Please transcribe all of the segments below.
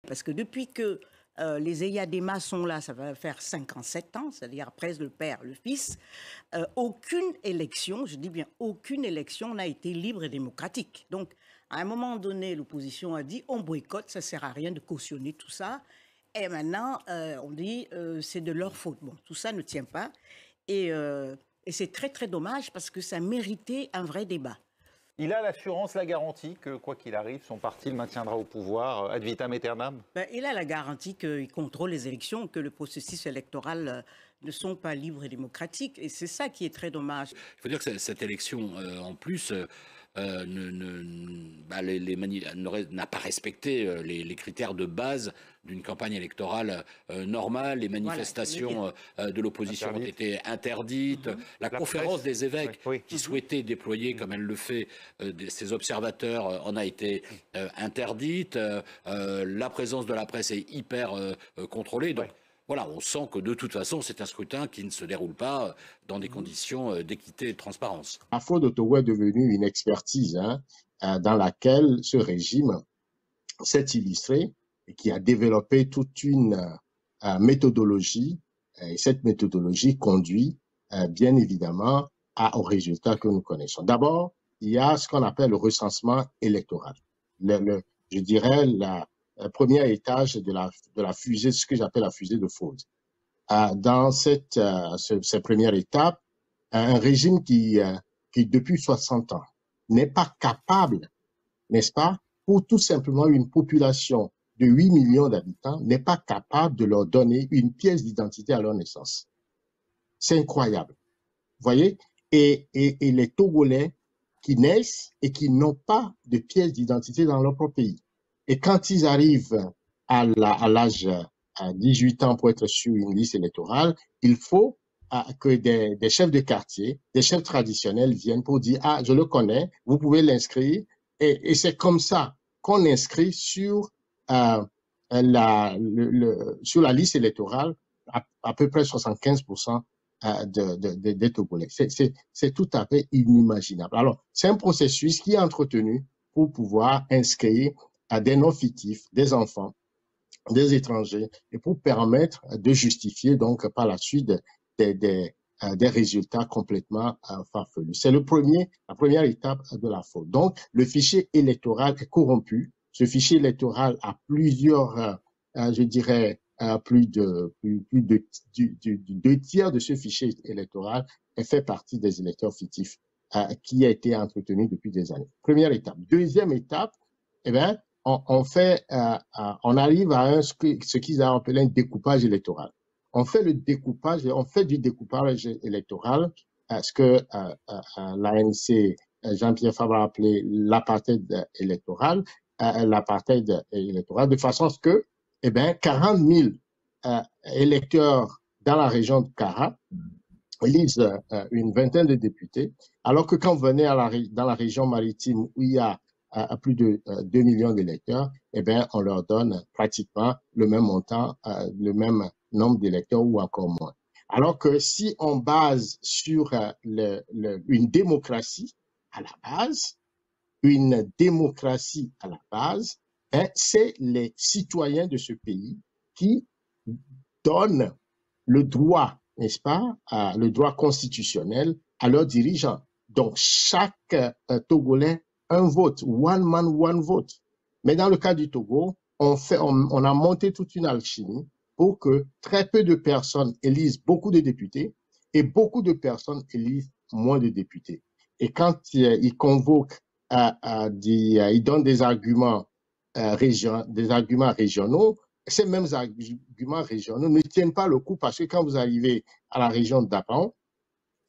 Parce que depuis que les Eyadema sont là, ça va faire 5 ans, 7 ans, c'est-à-dire après le père, le fils, aucune élection, je dis bien aucune élection n'a été libre et démocratique. Donc, à un moment donné, l'opposition a dit on boycotte, ça ne sert à rien de cautionner tout ça. Et maintenant, on dit c'est de leur faute. Bon, tout ça ne tient pas. Et, euh, et c'est très, très dommage parce que ça méritait un vrai débat. Il a l'assurance, la garantie que, quoi qu'il arrive, son parti le maintiendra au pouvoir ad vitam aeternam? Ben, il a la garantie qu'il contrôle les élections, que le processus électoral ne sont pas libres et démocratiques. Et c'est ça qui est très dommage. Il faut dire que cette élection, en plus, n'a pas respecté les critères de base d'une campagne électorale normale. Les manifestations de l'opposition ont été interdites. La conférence des évêques, qui souhaitait déployer, comme elle le fait, ses observateurs, en a été interdite. La présence de la presse est hyper contrôlée. Donc, voilà, on sent que de toute façon, c'est un scrutin qui ne se déroule pas dans des conditions d'équité et de transparence. La fraude au Togo est devenue une expertise dans laquelle ce régime s'est illustré et qui a développé toute une méthodologie. Et cette méthodologie conduit bien évidemment aux résultats que nous connaissons. D'abord, il y a ce qu'on appelle le recensement électoral. Je dirais le premier étage de la fusée, ce que j'appelle la fusée de fraude. Dans cette première étape, un régime qui depuis 60 ans n'est pas capable, n'est-ce pas, pour tout simplement une population de 8 millions d'habitants, n'est pas capable de leur donner une pièce d'identité à leur naissance. C'est incroyable. Vous voyez? Et les Togolais qui naissent et qui n'ont pas de pièce d'identité dans leur propre pays. Et quand ils arrivent à l'âge à 18 ans pour être sur une liste électorale, il faut que des chefs de quartier, des chefs traditionnels viennent pour dire « Ah, je le connais, vous pouvez l'inscrire ». Et c'est comme ça qu'on inscrit sur la liste électorale à peu près 75% des Togolais. C'est tout à fait inimaginable. Alors, c'est un processus qui est entretenu pour pouvoir inscrire des noms fictifs, des enfants, des étrangers, et pour permettre de justifier donc par la suite des résultats complètement farfelus. C'est la première étape de la faute. Donc, le fichier électoral est corrompu. Ce fichier électoral a plusieurs, je dirais, plus de 2 tiers de ce fichier électoral et fait partie des électeurs fictifs qui a été entretenu depuis des années. Première étape. Deuxième étape, eh bien, on arrive à ce qu'ils ont appelé un découpage électoral. On fait du découpage électoral, ce que l'ANC, Jean-Pierre Fabre a appelé l'apartheid électoral, de façon à ce que, 40 000 électeurs dans la région de Kara élisent une vingtaine de députés, alors que quand vous venez dans la région maritime où il y a à plus de 2 millions d'électeurs, on leur donne pratiquement le même montant, le même nombre d'électeurs ou encore moins. Alors que si on base sur une démocratie à la base, c'est les citoyens de ce pays qui donnent le droit, n'est-ce pas, le droit constitutionnel à leurs dirigeants. Donc, chaque Togolais, un vote, one man, one vote. Mais dans le cas du Togo, on a monté toute une alchimie pour que très peu de personnes élisent beaucoup de députés et beaucoup de personnes élisent moins de députés. Et quand ils convoquent, ils donnent des arguments régionaux, ces mêmes arguments régionaux ne tiennent pas le coup parce que quand vous arrivez à la région d'Apan,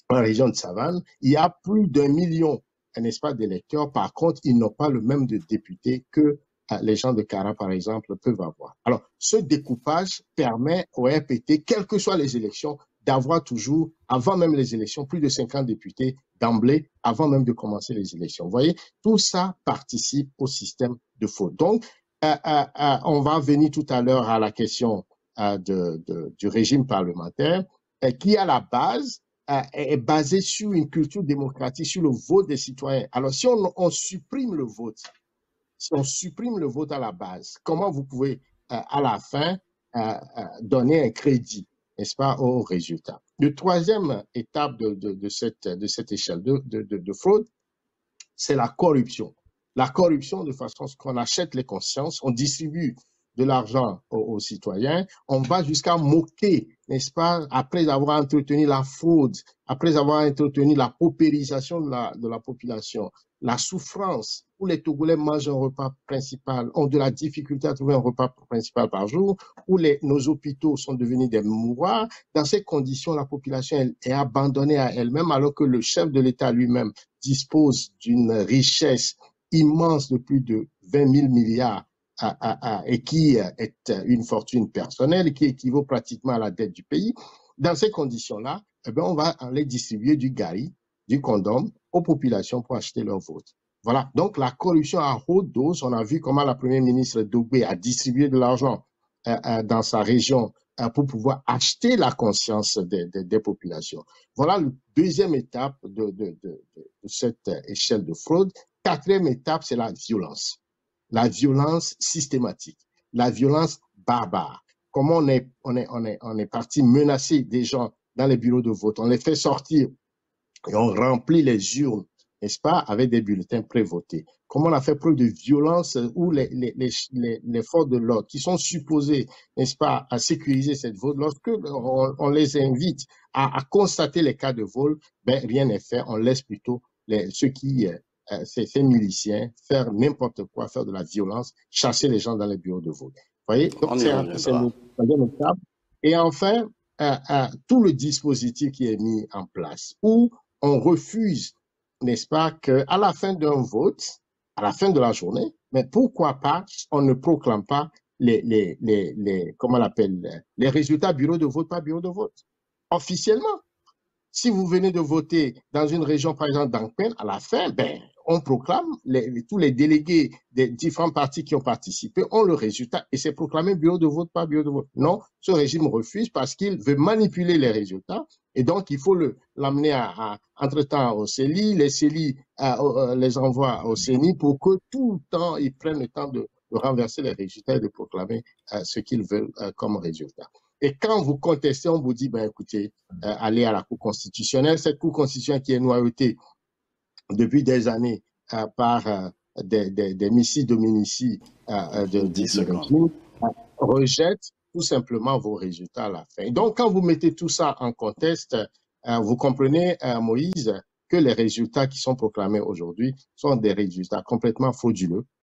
dans la région de Savane, il y a plus d'1 million, n'est-ce pas, d'électeurs. Par contre, ils n'ont pas le même de députés que les gens de Kara, par exemple, peuvent avoir. Alors, ce découpage permet au RPT, quelles que soient les élections, d'avoir toujours, avant même les élections, plus de 50 députés d'emblée, avant même de commencer les élections. Vous voyez, tout ça participe au système de fraude. Donc, on va venir tout à l'heure à la question du régime parlementaire qui, à la base, est basé sur une culture démocratique, sur le vote des citoyens. Alors, si on supprime le vote, si on supprime le vote à la base, comment vous pouvez à la fin, donner un crédit, n'est-ce pas, aux résultats. La troisième étape de cette échelle de fraude, c'est la corruption. La corruption, de façon à ce qu'on achète les consciences, on distribue de l'argent aux citoyens, on va jusqu'à moquer, n'est-ce pas, après avoir entretenu la fraude, après avoir entretenu la paupérisation de la population, la souffrance, où les Togolais mangent un repas principal, ont de la difficulté à trouver un repas principal par jour, où nos hôpitaux sont devenus des mouroirs. Dans ces conditions, la population est abandonnée à elle-même, alors que le chef de l'État lui-même dispose d'une richesse immense de plus de 20 000 milliards et qui est une fortune personnelle, qui équivaut pratiquement à la dette du pays. Dans ces conditions-là, eh bien, on va aller distribuer du gari, du condom aux populations pour acheter leur vote. Voilà. Donc, la corruption à haute dose, on a vu comment la première ministre Dogbe a distribué de l'argent dans sa région pour pouvoir acheter la conscience des populations. Voilà la deuxième étape de cette échelle de fraude. Quatrième étape, c'est la violence. La violence systématique, la violence barbare. Comment on est parti menacer des gens dans les bureaux de vote, on les fait sortir et on remplit les urnes, n'est-ce pas, avec des bulletins prévotés. Comment on a fait preuve de violence où les forces de l'ordre qui sont supposés, n'est-ce pas, à sécuriser cette vote, lorsque on les invite à constater les cas de vol, ben, rien n'est fait, on laisse plutôt ces miliciens faire n'importe quoi, faire de la violence, chasser les gens dans les bureaux de vote. Vous voyez? Donc, c'est une troisième étape. Et enfin, tout le dispositif qui est mis en place, où on refuse, n'est-ce pas, qu'à la fin d'un vote, à la fin de la journée, mais pourquoi pas, on ne proclame pas comment on appelle, les résultats bureau de vote par bureau de vote, officiellement. Si vous venez de voter dans une région, par exemple, d'Angpen, à la fin, ben, on proclame, tous les délégués des différents partis qui ont participé ont le résultat et c'est proclamé bureau de vote par bureau de vote. Non, ce régime refuse parce qu'il veut manipuler les résultats et donc il faut l'amener entre-temps au CELI, les CELI les envoient au CENI pour que tout le temps, ils prennent le temps de renverser les résultats et de proclamer ce qu'ils veulent comme résultat. Et quand vous contestez, on vous dit, ben, écoutez, allez à la Cour constitutionnelle. Cette Cour constitutionnelle qui est noyautée depuis des années par des missi dominici de régime, rejette tout simplement vos résultats à la fin. Donc, quand vous mettez tout ça en conteste, vous comprenez, Moïse, que les résultats qui sont proclamés aujourd'hui sont des résultats complètement frauduleux,